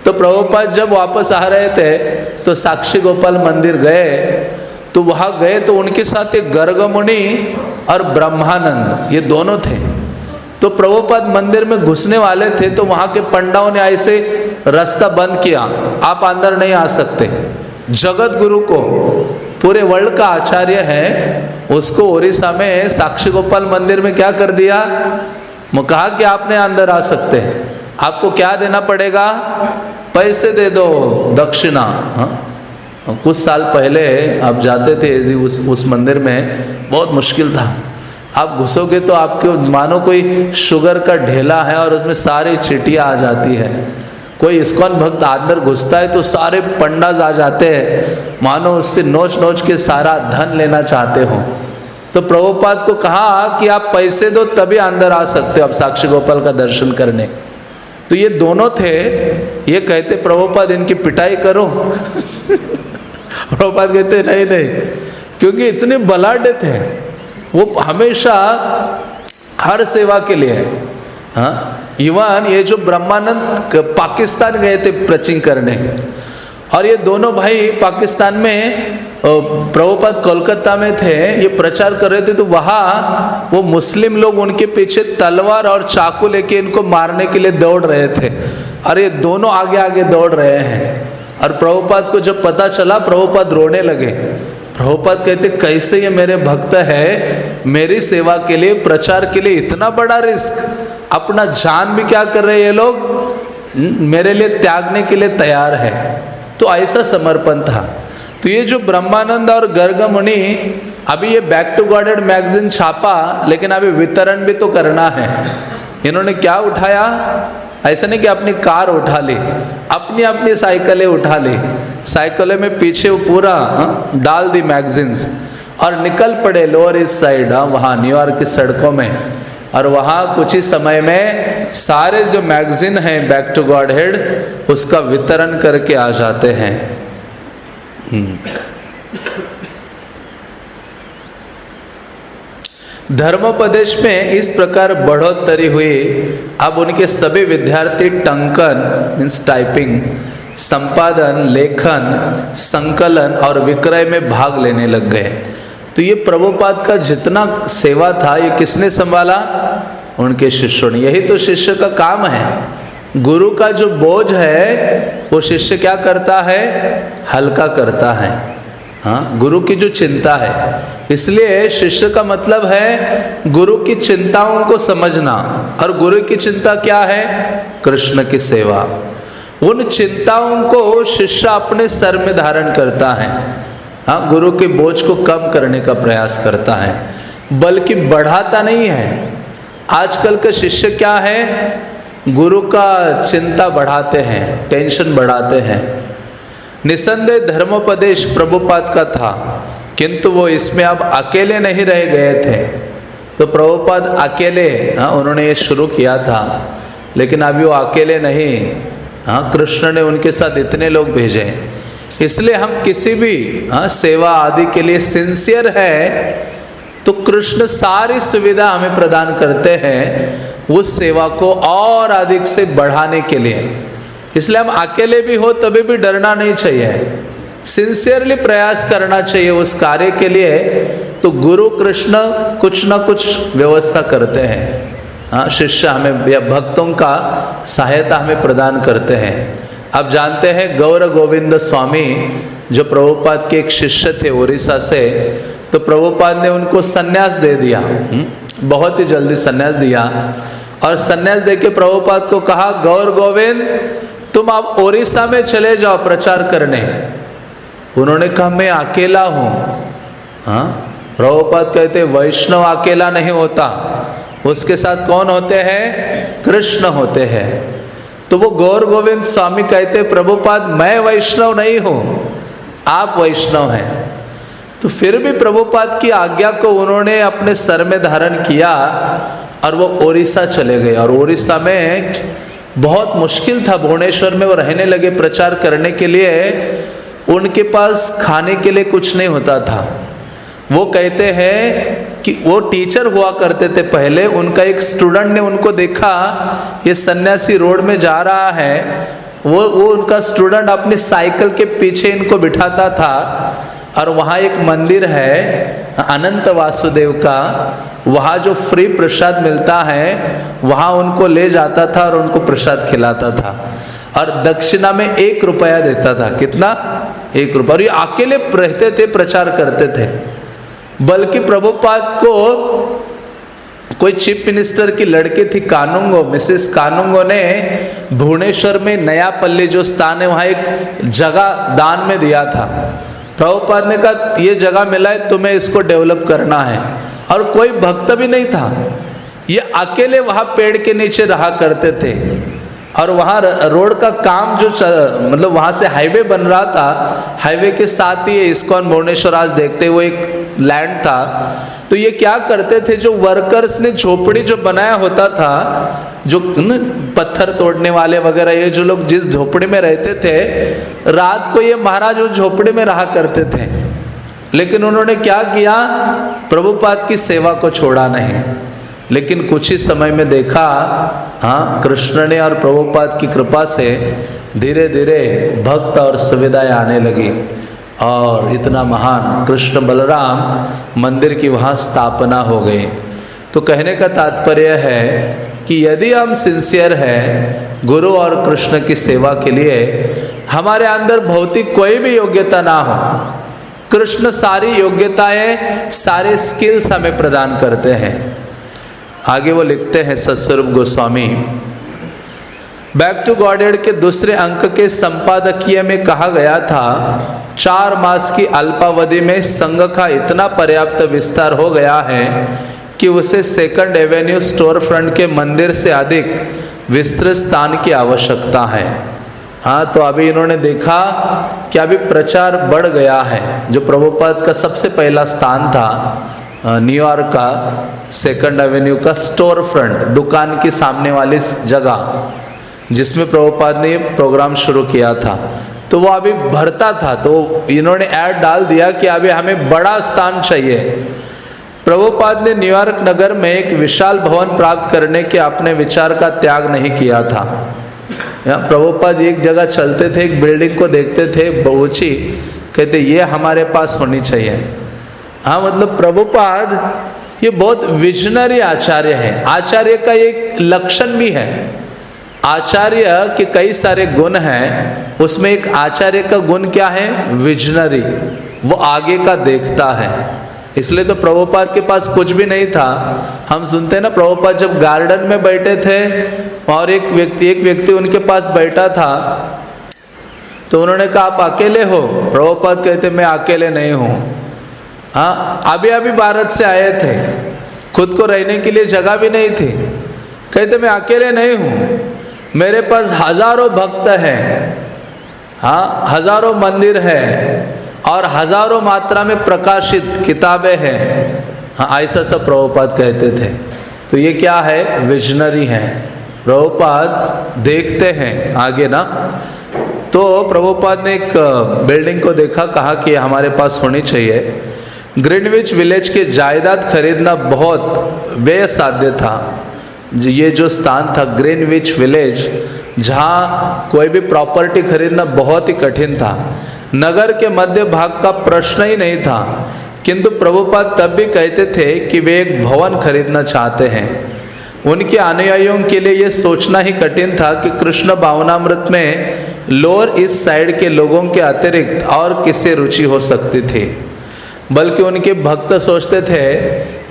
Speaker 1: तो प्रभुपाद जब वापस आ रहे थे तो साक्षी गोपाल मंदिर गए, तो वहाँ गए तो उनके साथ एक गर्ग मुनि और ब्रह्मानंद, ये दोनों थे। तो प्रभुपाद मंदिर में घुसने वाले थे तो वहाँ के पंडाओं ने ऐसे रास्ता बंद किया, आप अंदर नहीं आ सकते। जगत गुरु को, पूरे वर्ल्ड का आचार्य है, उसको उड़ीसा में साक्षी गोपाल मंदिर में क्या कर दिया, वो कहा कि आप नहीं अंदर आ सकते, आपको क्या देना पड़ेगा, पैसे दे दो दक्षिणा। हाँ, कुछ साल पहले आप जाते थे उस मंदिर में, बहुत मुश्किल था। आप घुसोगे तो आपके मानो कोई शुगर का ढेला है और उसमें सारी चिट्ठियाँ आ जाती है। कोई इस्कॉन भक्त अंदर घुसता है तो सारे पंडाज आ जाते हैं, मानो उससे नोच नोच के सारा धन लेना चाहते हो। तो प्रभुपाद को कहा कि आप पैसे दो तभी अंदर आ सकते हो आप साक्षी गोपाल का दर्शन करने। तो ये दोनों थे, ये कहते प्रभुपाद इनकी पिटाई करो प्रभुपाद कहते नहीं नहीं, क्योंकि इतने बलाढ्य थे वो, हमेशा हर सेवा के लिए। हाँ, इवन ये जो ब्रह्मानंद पाकिस्तान गए थे प्रचिंग करने, और ये दोनों भाई पाकिस्तान में, प्रभुपाद कोलकाता में थे, ये प्रचार कर रहे थे, तो वहाँ वो मुस्लिम लोग उनके पीछे तलवार और चाकू लेके इनको मारने के लिए दौड़ रहे थे, और ये दोनों आगे आगे दौड़ रहे हैं। और प्रभुपाद को जब पता चला, प्रभुपाद रोने लगे। प्रभुपाद कहते कैसे ये मेरे भक्त है, मेरी सेवा के लिए, प्रचार के लिए इतना बड़ा रिस्क, अपना जान भी क्या कर रहे हैं ये लोग, मेरे लिए त्यागने के लिए तैयार है। तो ऐसा समर्पण था। तो ये जो ब्रह्मानंद और गर्ग मुनि, अभी ये बैक टू गॉडहेड मैगजीन छापा, लेकिन अभी वितरण भी तो करना है। इन्होंने क्या उठाया, ऐसा नहीं कि अपनी कार उठा ली, अपनी अपनी साइकिलें उठा ली, साइकिलें में पीछे वो पूरा डाल दी मैगजीन्स, और निकल पड़े लोअर ईस्ट साइड, वहाँ न्यूयॉर्क की सड़कों में। और वहाँ कुछ ही समय में सारे जो मैगजीन हैं बैक टू गॉडहेड, उसका वितरण करके आ जाते हैं। धर्मोपदेश में इस प्रकार बढ़ोतरी हुई। अब उनके सभी विद्यार्थी टंकन मीन्स टाइपिंग, संपादन, लेखन, संकलन और विक्रय में भाग लेने लग गए। तो ये प्रभुपाद का जितना सेवा था ये किसने संभाला? उनके शिष्यों ने। यही तो शिष्य का काम है। गुरु का जो बोझ है वो शिष्य क्या करता है? हल्का करता है। हाँ, गुरु की जो चिंता है, इसलिए शिष्य का मतलब है गुरु की चिंताओं को समझना। और गुरु की चिंता क्या है? कृष्ण की सेवा। उन चिंताओं को शिष्य अपने सर में धारण करता है। हाँ, गुरु के बोझ को कम करने का प्रयास करता है, बल्कि बढ़ाता नहीं है। आजकल के शिष्य क्या है? गुरु का चिंता बढ़ाते हैं, टेंशन बढ़ाते हैं। निसंदेह धर्मोपदेश प्रभुपाद का था, किंतु वो इसमें अब अकेले नहीं रह गए थे। तो प्रभुपाद अकेले, हाँ, उन्होंने ये शुरू किया था, लेकिन अभी वो अकेले नहीं। हाँ, कृष्ण ने उनके साथ इतने लोग भेजे। इसलिए हम किसी भी सेवा आदि के लिए सिंसियर है तो कृष्ण सारी सुविधा हमें प्रदान करते हैं उस सेवा को और अधिक से बढ़ाने के लिए। इसलिए हम अकेले भी हो तभी भी डरना नहीं चाहिए, सिंसियरली प्रयास करना चाहिए उस कार्य के लिए। तो गुरु कृष्ण कुछ ना कुछ व्यवस्था करते हैं। हाँ, शिष्य हमें या भक्तों का सहायता हमें प्रदान करते हैं। आप जानते हैं गौर गोविंद स्वामी जो प्रभुपाद के एक शिष्य थे उड़ीसा से, तो प्रभुपाद ने उनको सन्यास दे दिया। बहुत ही जल्दी सन्यास दिया। और सन्यास देके प्रभुपाद को कहा, गौर गोविंद तुम अब उड़ीसा में चले जाओ प्रचार करने। उन्होंने कहा मैं अकेला हूँ। हाँ, प्रभुपाद कहते वैष्णव अकेला नहीं होता, उसके साथ कौन होते हैं? कृष्ण होते हैं। तो वो गौर गोविंद स्वामी कहते प्रभुपाद मैं वैष्णव नहीं हूँ, आप वैष्णव हैं। तो फिर भी प्रभुपाद की आज्ञा को उन्होंने अपने सर में धारण किया और वो उड़ीसा चले गए। और उड़ीसा में बहुत मुश्किल था, भुवनेश्वर में वो रहने लगे प्रचार करने के लिए। उनके पास खाने के लिए कुछ नहीं होता था। वो कहते हैं कि वो टीचर हुआ करते थे पहले। उनका एक स्टूडेंट ने उनको देखा, ये सन्यासी रोड में जा रहा है। वो उनका स्टूडेंट अपनी साइकिल के पीछे इनको बिठाता था। और वहाँ एक मंदिर है अनंत वासुदेव का, वहाँ जो फ्री प्रसाद मिलता है वहाँ उनको ले जाता था और उनको प्रसाद खिलाता था। और दक्षिणा में 1 रुपया देता था। कितना? 1 रुपया। और ये अकेले रहते थे, प्रचार करते थे। बल्कि प्रभुपाद को कोई चीफ मिनिस्टर की लड़की थी कानुंगो, मिसेस कानुंगो ने भुवनेश्वर में नया पल्ली जो स्थान है वहाँ एक जगह दान में दिया था। प्रभुपाद ने कहा ये जगह मिला है, तुम्हें इसको डेवलप करना है। और कोई भक्त भी नहीं था, ये अकेले वहाँ पेड़ के नीचे रहा करते थे। और वहाँ रोड का काम जो मतलब वहाँ से हाईवे बन रहा था, हाईवे के साथ ही इस्कॉन भुवनेश्वर आज देखते हुए एक लैंड था। तो ये क्या करते थे, जो वर्कर्स ने झोपड़ी जो बनाया होता था, जो पत्थर तोड़ने वाले वगैरह, ये जो लोग जिस झोपड़ी में रहते थे, रात को ये महाराज उस झोपड़ी में रहा करते थे। लेकिन उन्होंने क्या किया, प्रभुपाद की सेवा को छोड़ा नहीं। लेकिन कुछ ही समय में देखा, हाँ, कृष्ण ने और प्रभुपाद की कृपा से धीरे धीरे भक्त और सुविधाएं आने लगी। और इतना महान कृष्ण बलराम मंदिर की वहाँ स्थापना हो गई। तो कहने का तात्पर्य है कि यदि हम सिंसियर हैं गुरु और कृष्ण की सेवा के लिए, हमारे अंदर भौतिक कोई भी योग्यता ना हो, कृष्ण सारी योग्यताएं, सारे स्किल्स हमें प्रदान करते हैं। आगे वो लिखते हैं सत्स्वरूप गोस्वामी, बैक टू गॉडेड के दूसरे अंक के संपादकीय में कहा गया था, 4 मास की अल्पावधि में संघ का इतना पर्याप्त विस्तार हो गया है कि उसे 2nd एवेन्यू स्टोर फ्रंट के मंदिर से अधिक विस्तृत स्थान की आवश्यकता है। हाँ, तो अभी इन्होंने देखा कि अभी प्रचार बढ़ गया है। जो प्रभुपाद का सबसे पहला स्थान था न्यूयॉर्क का 2nd एवेन्यू का स्टोर फ्रंट, दुकान के सामने वाली जगह जिसमें प्रभुपाद ने प्रोग्राम शुरू किया था, तो वो अभी भरता था। तो इन्होंने ऐड डाल दिया कि अभी हमें बड़ा स्थान चाहिए। प्रभुपाद ने न्यूयॉर्क नगर में एक विशाल भवन प्राप्त करने के अपने विचार का त्याग नहीं किया था। प्रभुपाद एक जगह चलते थे, एक बिल्डिंग को देखते थे ऊंची, कहते ये हमारे पास होनी चाहिए। हाँ, मतलब प्रभुपाद ये बहुत विजनरी आचार्य है। आचार्य का एक लक्षण भी है। आचार्य के कई सारे गुण हैं, उसमें एक आचार्य का गुण क्या है? विजनरी। वो आगे का देखता है। इसलिए तो प्रभुपाद के पास कुछ भी नहीं था। हम सुनते हैं ना, प्रभुपाद जब गार्डन में बैठे थे और एक व्यक्ति उनके पास बैठा था, तो उन्होंने कहा आप अकेले हो? प्रभुपाद कहते मैं अकेले नहीं हूँ। हाँ, अभी भारत से आए थे, खुद को रहने के लिए जगह भी नहीं थी। कहते मैं अकेले नहीं हूँ, मेरे पास हजारों भक्त हैं। हाँ, हजारों मंदिर है और हजारों मात्रा में प्रकाशित किताबें हैं। हाँ, ऐसा सब प्रभुपाद कहते थे। तो ये क्या है? विजनरी हैं। प्रभुपाद देखते हैं आगे ना। तो प्रभुपाद ने एक बिल्डिंग को देखा, कहा कि हमारे पास होनी चाहिए। ग्रीनविच विलेज के जायदाद खरीदना बहुत व्यय साध्य था। ये जो स्थान था ग्रीनविच विलेज, जहाँ कोई भी प्रॉपर्टी खरीदना बहुत ही कठिन था। नगर के मध्य भाग का प्रश्न ही नहीं था। किंतु प्रभुपाद तब भी कहते थे कि वे एक भवन खरीदना चाहते हैं। उनके अनुयायियों के लिए यह सोचना ही कठिन था कि कृष्ण भावनामृत में लोअर ईस्ट साइड के लोगों के अतिरिक्त और किससे रुचि हो सकती थी। बल्कि उनके भक्त सोचते थे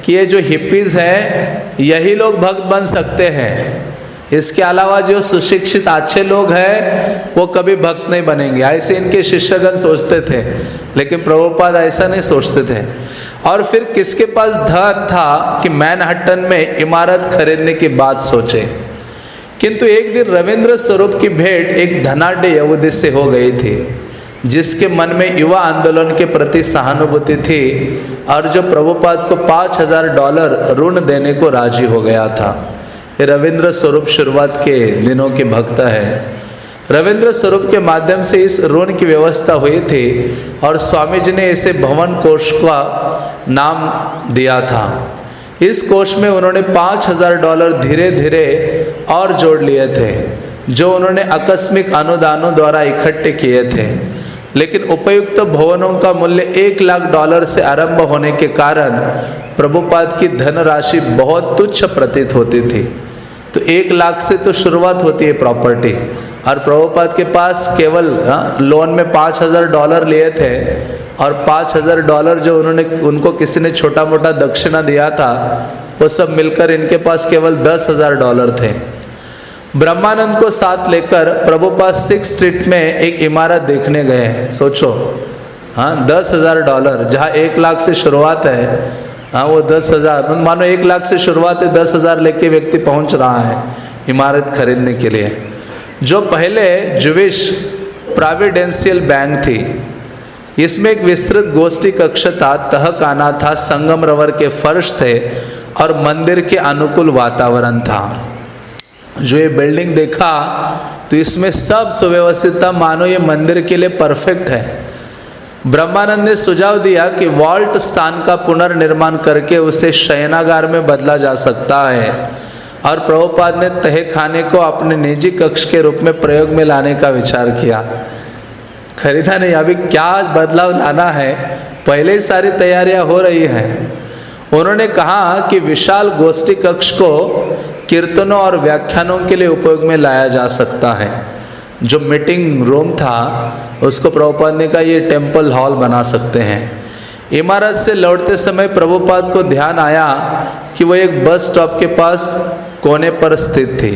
Speaker 1: कि ये जो हिप्पीज हैं, यही लोग भक्त बन सकते हैं। इसके अलावा जो सुशिक्षित अच्छे लोग हैं वो कभी भक्त नहीं बनेंगे, ऐसे इनके शिष्यगण सोचते थे। लेकिन प्रभुपाद ऐसा नहीं सोचते थे। और फिर किसके पास धन था कि मैनहट्टन में इमारत खरीदने की बात सोचे। किंतु एक दिन रविंद्र स्वरूप की भेंट एक धनाढ्य यहूदी से हो गई थी, जिसके मन में युवा आंदोलन के प्रति सहानुभूति थी और जो प्रभुपाद को $5000 ऋण देने को राजी हो गया था। ये रविंद्र स्वरूप शुरुआत के दिनों के भक्त है। रविंद्र स्वरूप के माध्यम से इस ऋण की व्यवस्था हुई थी और स्वामी जी ने इसे भवन कोष का नाम दिया था। इस कोष में उन्होंने $5000 धीरे धीरे और जोड़ लिए थे, जो उन्होंने आकस्मिक अनुदानों द्वारा इकट्ठे किए थे। लेकिन उपयुक्त भवनों का मूल्य $1,00,000 से आरंभ होने के कारण प्रभुपाद की धनराशि बहुत तुच्छ प्रतीत होती थी। तो 1,00,000 से तो शुरुआत होती है प्रॉपर्टी, और प्रभुपाद के पास केवल लोन में $5,000 लिए थे, और $5,000 जो उनको किसी ने छोटा मोटा दक्षिणा दिया था, वो सब मिलकर इनके पास केवल $10,000 थे। ब्रह्मानंद को साथ लेकर प्रभुपाद 6th स्ट्रीट में एक इमारत देखने गए। सोचो, हाँ, $10,000, जहाँ 1,00,000 से शुरुआत है, हाँ, वो 10,000, मानो 1,00,000 से शुरुआत है, 10,000 लेके व्यक्ति पहुंच रहा है इमारत खरीदने के लिए। जो पहले ज्यूइश प्रोविडेंशियल बैंक थी, इसमें एक विस्तृत गोष्ठी कक्ष था, तहखाना था, संगमरमर के फर्श थे और मंदिर के अनुकूल वातावरण था। जो ये बिल्डिंग देखा तो इसमें सब सुव्यवस्थित था, मानो ये मंदिर के लिए परफेक्ट है। ब्रह्मानंद ने सुझाव दिया कि वॉल्ट स्थान का पुनर्निर्माण करके उसे शयनागार में बदला जा सकता है, और प्रभुपाद ने तहखाने को अपने निजी कक्ष के रूप में प्रयोग में लाने का विचार किया। खरीदा नहीं, अभी क्या बदलाव लाना है, पहले ही सारी तैयारियां हो रही हैं। उन्होंने कहा कि विशाल गोष्ठी कक्ष को कीर्तनों और व्याख्यानों के लिए उपयोग में लाया जा सकता है। जो मीटिंग रूम था उसको प्रभुपाद ने कहा ये टेम्पल हॉल बना सकते हैं। इमारत से लौटते समय प्रभुपाद को ध्यान आया कि वो एक बस स्टॉप के पास कोने पर स्थित थी।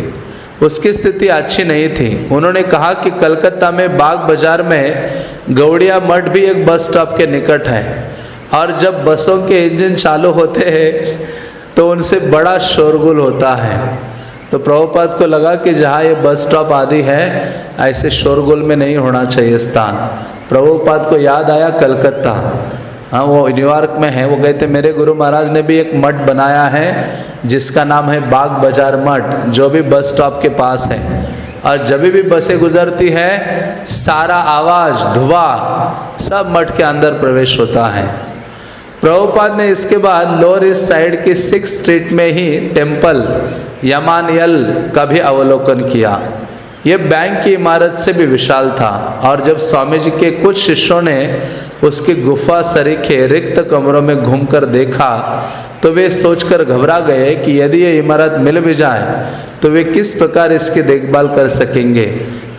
Speaker 1: उसकी स्थिति अच्छी नहीं थी। उन्होंने कहा कि कलकत्ता में बाग बाजार में गौड़िया मठ भी एक बस स्टॉप के निकट है, और जब बसों के इंजन चालू होते हैं तो उनसे बड़ा शोरगुल होता है। तो प्रभुपाद को लगा कि जहाँ ये बस स्टॉप आदि है, ऐसे शोरगुल में नहीं होना चाहिए स्थान। प्रभुपाद को याद आया कलकत्ता, हाँ, वो न्यूयॉर्क में है। वो कहते मेरे गुरु महाराज ने भी एक मठ बनाया है जिसका नाम है बाग बाजार मठ, जो भी बस स्टॉप के पास है, और जब भी बसें गुजरती है सारा आवाज़ धुआं सब मठ के अंदर प्रवेश होता है। प्रभुपाद ने इसके बाद लोअर ईस्ट साइड की 6th स्ट्रीट में ही टेम्पल यमानियल का भी अवलोकन किया। ये बैंक की इमारत से भी विशाल था और जब स्वामी जी के कुछ शिष्यों ने उसकी गुफा सरीखे रिक्त कमरों में घूमकर देखा तो वे सोचकर घबरा गए कि यदि ये इमारत मिल भी जाए तो वे किस प्रकार इसकी देखभाल कर सकेंगे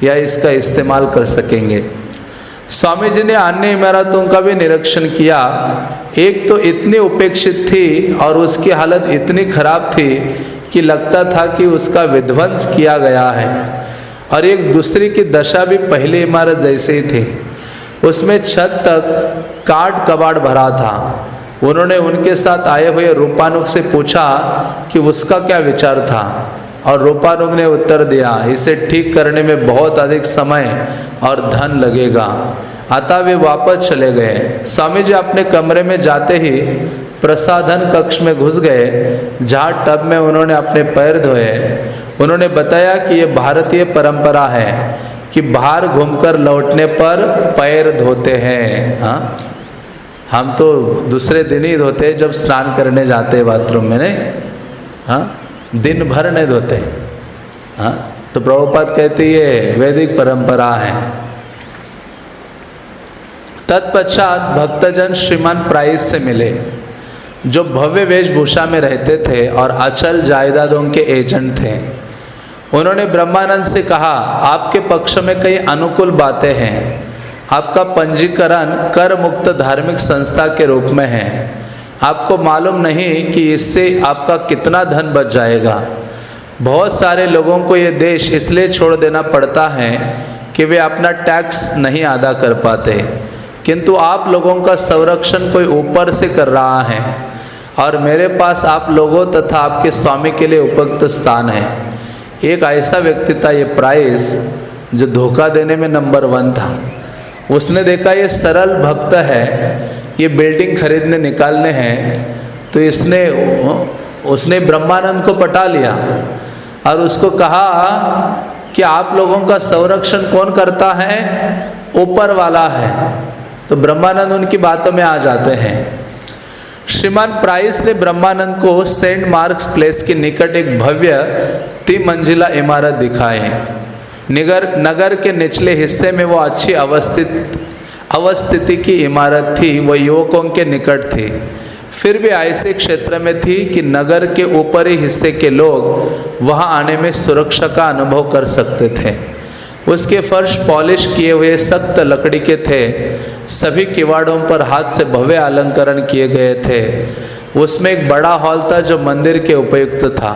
Speaker 1: या इसका इस्तेमाल कर सकेंगे। स्वामी जी ने अन्य इमारतों का भी निरीक्षण किया। एक तो इतनी उपेक्षित थी और उसकी हालत इतनी खराब थी कि लगता था कि उसका विध्वंस किया गया है, और एक दूसरी की दशा भी पहली इमारत जैसे ही थी। उसमें छत तक काट कबाड़ भरा था। उन्होंने उनके साथ आए हुए रूपानुग से पूछा कि उसका क्या विचार था, और रूपानुग ने उत्तर दिया, इसे ठीक करने में बहुत अधिक समय और धन लगेगा। अतः वे वापस चले गए। स्वामी जी अपने कमरे में जाते ही प्रसाधन कक्ष में घुस गए, जहाँ टब में उन्होंने अपने पैर धोए। उन्होंने बताया कि ये भारतीय परंपरा है कि बाहर घूमकर लौटने पर पैर धोते हैं। हाँ, हम तो दूसरे दिन ही धोते हैं जब स्नान करने जाते हैं बाथरूम में, नहीं? हाँ, दिन भर नहीं धोते। हाँ, तो प्रभुपाद कहते ये वैदिक परंपरा है। तत्पश्चात भक्तजन श्रीमान प्राइस से मिले, जो भव्य वेशभूषा में रहते थे और अचल जायदादों के एजेंट थे। उन्होंने ब्रह्मानंद से कहा, आपके पक्ष में कई अनुकूल बातें हैं। आपका पंजीकरण कर मुक्त धार्मिक संस्था के रूप में है। आपको मालूम नहीं कि इससे आपका कितना धन बच जाएगा। बहुत सारे लोगों को ये देश इसलिए छोड़ देना पड़ता है कि वे अपना टैक्स नहीं अदा कर पाते, किंतु आप लोगों का संरक्षण कोई ऊपर से कर रहा है, और मेरे पास आप लोगों तथा आपके स्वामी के लिए उपयुक्त स्थान है। एक ऐसा व्यक्ति था ये प्राइस, जो धोखा देने में नंबर 1 था। उसने देखा ये सरल भक्त है, ये बिल्डिंग खरीदने निकालने हैं, तो उसने ब्रह्मानंद को पटा लिया और उसको कहा कि आप लोगों का संरक्षण कौन करता है? ऊपर वाला है। तो ब्रह्मानंद उनकी बातों में आ जाते हैं। श्रीमान प्राइस ने ब्रह्मानंद को सेंट मार्क्स प्लेस के निकट एक भव्य 3 मंजिला इमारत दिखाए। नगर के निचले हिस्से में वो अच्छी अवस्थिति की इमारत थी। वह युवकों के निकट थी, फिर भी ऐसे क्षेत्र में थी कि नगर के ऊपरी हिस्से के लोग वहां आने में सुरक्षा का अनुभव कर सकते थे। उसके फर्श पॉलिश किए हुए सख्त लकड़ी के थे। सभी किवाड़ों पर हाथ से भव्य अलंकरण किए गए थे। उसमें एक बड़ा हॉल था जो मंदिर के उपयुक्त था।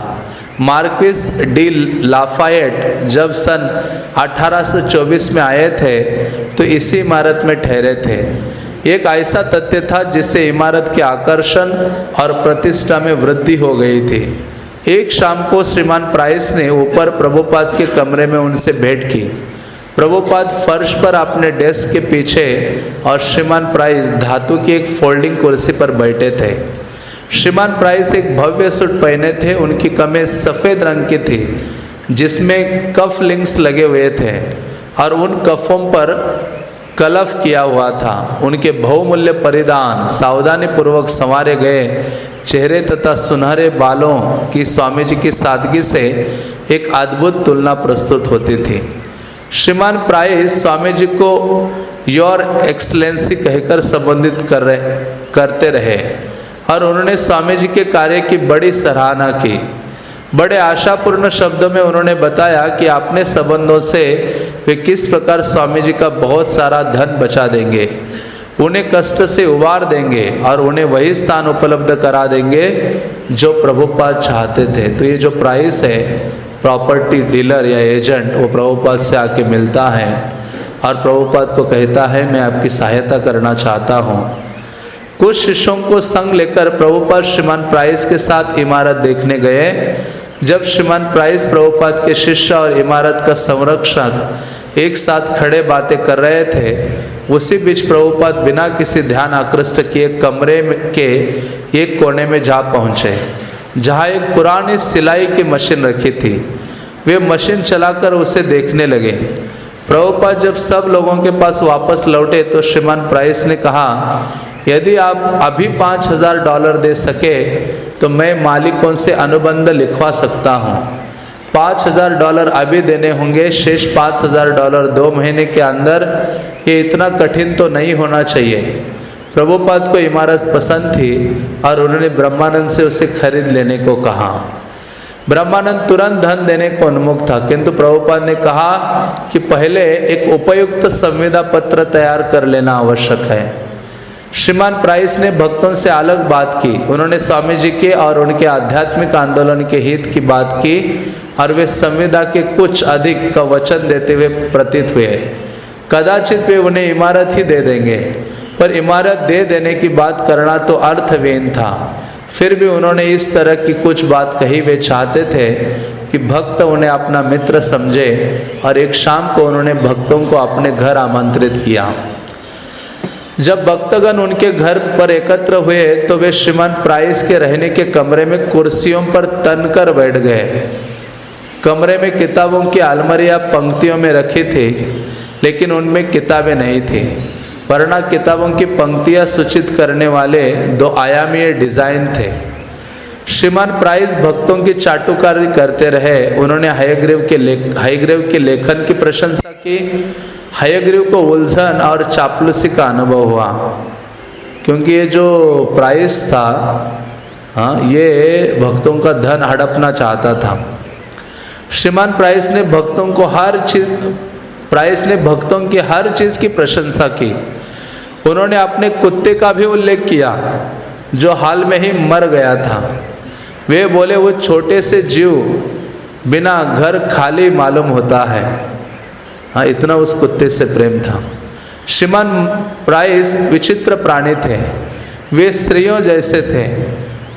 Speaker 1: मार्क्विस डी लाफायट जब सन 1824 में आए थे तो इसी इमारत में ठहरे थे। एक ऐसा तथ्य था जिससे इमारत के आकर्षण और प्रतिष्ठा में वृद्धि हो गई थी। एक शाम को श्रीमान प्राइस ने ऊपर प्रभुपाद के कमरे में उनसे भेंट की। प्रभुपाद फर्श पर अपने डेस्क के पीछे और श्रीमान प्राइस धातु की एक फोल्डिंग कुर्सी पर बैठे थे। श्रीमान प्राइस एक भव्य सूट पहने थे। उनकी कमीज सफ़ेद रंग की थी जिसमें कफ लिंक्स लगे हुए थे और उन कफों पर कलफ किया हुआ था। उनके बहुमूल्य परिधान, सावधानी पूर्वक संवारे गए चेहरे तथा सुनहरे बालों की स्वामी जी की सादगी से एक अद्भुत तुलना प्रस्तुत होती थी। श्रीमान प्राइस स्वामी जी को योर एक्सलेंसी कहकर संबोधित करते रहे और उन्होंने स्वामी जी के कार्य की बड़ी सराहना की। बड़े आशापूर्ण शब्दों में उन्होंने बताया कि अपने संबंधों से वे किस प्रकार स्वामी जी का बहुत सारा धन बचा देंगे, उन्हें कष्ट से उबार देंगे और उन्हें वही स्थान उपलब्ध करा देंगे जो प्रभुपाद चाहते थे। तो ये जो प्राइस है, प्रॉपर्टी डीलर या एजेंट, वो प्रभुपाद से आके मिलता है और प्रभुपाद को कहता है मैं आपकी सहायता करना चाहता हूँ। कुछ शिष्यों को संग लेकर प्रभुपाद श्रीमान प्राइस के साथ इमारत देखने गए। जब श्रीमान प्राइस, प्रभुपाद के शिष्य और इमारत का संरक्षक एक साथ खड़े बातें कर रहे थे, उसी बीच प्रभुपाद बिना किसी ध्यान आकृष्ट किए कमरे के एक कोने में जा पहुँचे जहाँ एक पुरानी सिलाई की मशीन रखी थी। वे मशीन चलाकर उसे देखने लगे। प्रभुपाद जब सब लोगों के पास वापस लौटे तो श्रीमान प्राइस ने कहा, यदि आप अभी $5,000 दे सके तो मैं मालिकों से अनुबंध लिखवा सकता हूँ। $5,000 अभी देने होंगे, शेष $5,000 2 महीने के अंदर। ये इतना कठिन तो नहीं होना चाहिए। प्रभुपाद को इमारत पसंद थी और उन्होंने ब्रह्मानंद से उसे खरीद लेने को कहा। ब्रह्मानंद तुरंत धन देने को उन्मुख था, किंतु प्रभुपाद ने कहा कि पहले एक उपयुक्त संविदा पत्र तैयार कर लेना आवश्यक है। श्रीमान प्राइस ने भक्तों से अलग बात की। उन्होंने स्वामी जी के और उनके आध्यात्मिक आंदोलन के हित की बात की और वे संविदा के कुछ अधिक का वचन देते हुए प्रतीत हुए। कदाचित वे उन्हें इमारत ही दे देंगे, पर इमारत दे देने की बात करना तो अर्थहीन था। फिर भी उन्होंने इस तरह की कुछ बात कही। वे चाहते थे कि भक्त उन्हें अपना मित्र समझे और एक शाम को उन्होंने भक्तों को अपने घर आमंत्रित किया। जब भक्तगण उनके घर पर एकत्र हुए तो वे श्रीमान प्राइस के रहने के कमरे में कुर्सियों पर तनकर बैठ गए। कमरे में किताबों की अलमारियां पंक्तियों में रखी थी, लेकिन उनमें किताबें नहीं थी, वरना किताबों की पंक्तियां सूचित करने वाले 2 आयामीय डिजाइन थे। श्रीमान प्राइस भक्तों की चाटुकारी करते रहे। उन्होंने हयग्रीव के लेखन की प्रशंसा की। हयग्रीव को उलझन और चापलूसी का अनुभव हुआ, क्योंकि ये जो प्राइस था, ये भक्तों का धन हड़पना चाहता था। श्रीमान प्राइस ने भक्तों की हर चीज की प्रशंसा की। उन्होंने अपने कुत्ते का भी उल्लेख किया जो हाल में ही मर गया था। वे बोले, वो छोटे से जीव बिना घर खाली मालूम होता है। हाँ, इतना उस कुत्ते से प्रेम था। श्रीमान प्राइस विचित्र प्राणी थे। वे स्त्रियों जैसे थे,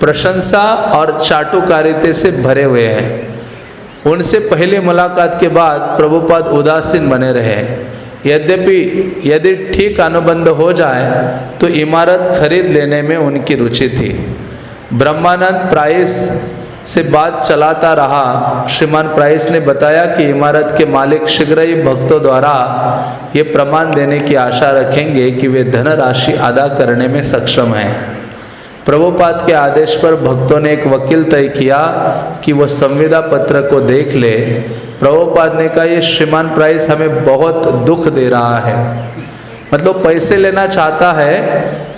Speaker 1: प्रशंसा और चाटुकारिता से भरे हुए हैं। उनसे पहली मुलाकात के बाद प्रभुपाद उदासीन बने रहे। यद्यपि यदि ठीक अनुबंध हो जाए तो इमारत खरीद लेने में उनकी रुचि थी। ब्रह्मानंद प्राइस से बात चलाता रहा। श्रीमान प्राइस ने बताया कि इमारत के मालिक शीघ्र ही भक्तों द्वारा ये प्रमाण देने की आशा रखेंगे कि वे धनराशि अदा करने में सक्षम हैं। प्रभुपाद के आदेश पर भक्तों ने एक वकील तय किया कि वह संविदा पत्र को देख ले। प्रभुपाद ने कहा, ये श्रीमान प्राइस हमें बहुत दुख दे रहा है। मतलब पैसे लेना चाहता है,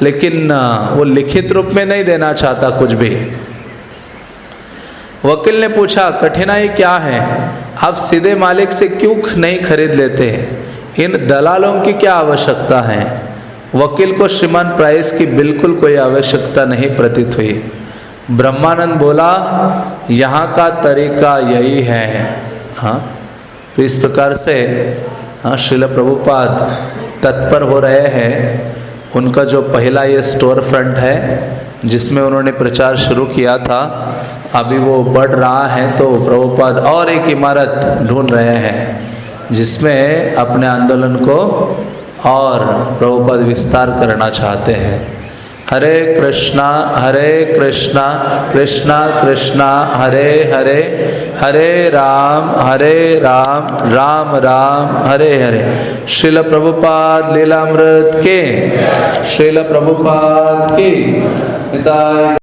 Speaker 1: लेकिन वो लिखित रूप में नहीं देना चाहता कुछ भी। वकील ने पूछा, कठिनाई क्या है? आप सीधे मालिक से क्यों नहीं खरीद लेते? इन दलालों की क्या आवश्यकता है? वकील को श्रीमान प्राइस की बिल्कुल कोई आवश्यकता नहीं प्रतीत हुई। ब्रह्मानंद बोला, यहाँ का तरीका यही है। हाँ, तो इस प्रकार से श्रील प्रभुपाद तत्पर हो रहे हैं। उनका जो पहला ये स्टोर फ्रंट है जिसमें उन्होंने प्रचार शुरू किया था, अभी वो बढ़ रहा है। तो प्रभुपाद और एक इमारत ढूंढ रहे हैं जिसमें अपने आंदोलन को और प्रभुपाद विस्तार करना चाहते हैं। हरे कृष्णा कृष्णा कृष्णा हरे हरे, हरे राम राम राम हरे हरे। श्रील प्रभुपाद लीलामृत के, श्रील प्रभुपाद की।